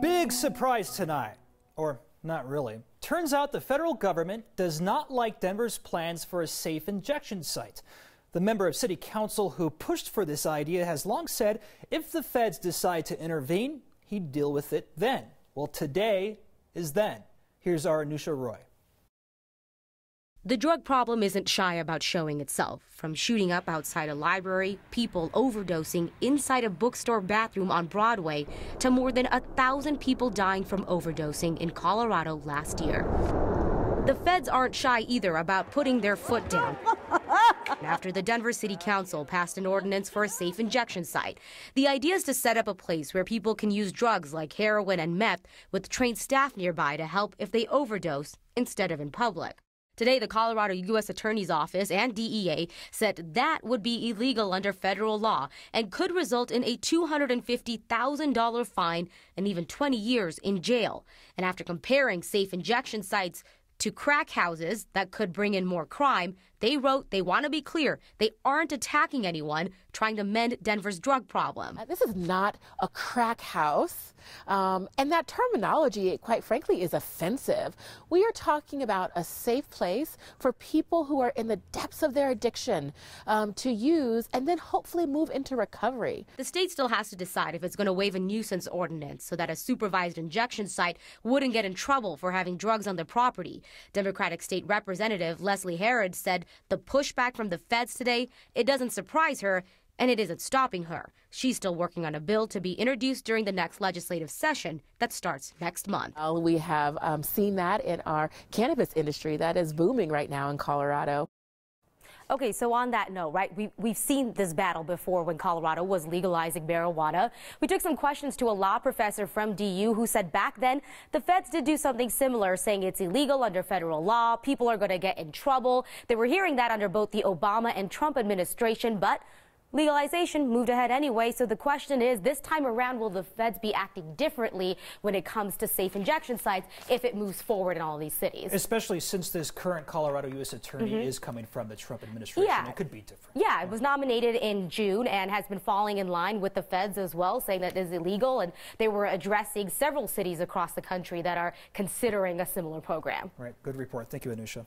Big surprise tonight, or not really. Turns out the federal government does not like Denver's plans for a safe injection site. The member of city council who pushed for this idea has long said if the feds decide to intervene, he'd deal with it then. Well, today is then. Here's our Anusha Roy. The drug problem isn't shy about showing itself. From shooting up outside a library, people overdosing inside a bookstore bathroom on Broadway, to more than 1,000 people dying from overdosing in Colorado last year. The feds aren't shy either about putting their foot down. After the Denver City Council passed an ordinance for a safe injection site, the idea is to set up a place where people can use drugs like heroin and meth with trained staff nearby to help if they overdose instead of in public. Today, the Colorado U.S. Attorney's Office and DEA said that would be illegal under federal law and could result in a $250,000 fine and even 20 years in jail. And after comparing safe injection sites to crack houses that could bring in more crime, they wrote they want to be clear. They aren't attacking anyone, trying to mend Denver's drug problem. This is not a crack house. And that terminology, quite frankly, is offensive. We are talking about a safe place for people who are in the depths of their addiction to use and then hopefully move into recovery. The state still has to decide if it's going to waive a nuisance ordinance so that a supervised injection site wouldn't get in trouble for having drugs on their property. Democratic State Representative Leslie Herod said the pushback from the feds today, it doesn't surprise her, and it isn't stopping her. She's still working on a bill to be introduced during the next legislative session that starts next month. We have seen that in our cannabis industry that is booming right now in Colorado. Okay, so on that note, right, we've seen this battle before when Colorado was legalizing marijuana. We took some questions to a law professor from DU who said back then the feds did do something similar, saying it's illegal under federal law, people are going to get in trouble. They were hearing that under both the Obama and Trump administration, but legalization moved ahead anyway, so the question is, this time around, will the feds be acting differently when it comes to safe injection sites if it moves forward in all these cities? Especially since this current Colorado U.S. Attorney is coming from the Trump administration. Yeah. It could be different. Yeah, it was nominated in June and has been falling in line with the feds as well, saying that it is illegal, and they were addressing several cities across the country that are considering a similar program. Right, good report. Thank you, Anusha.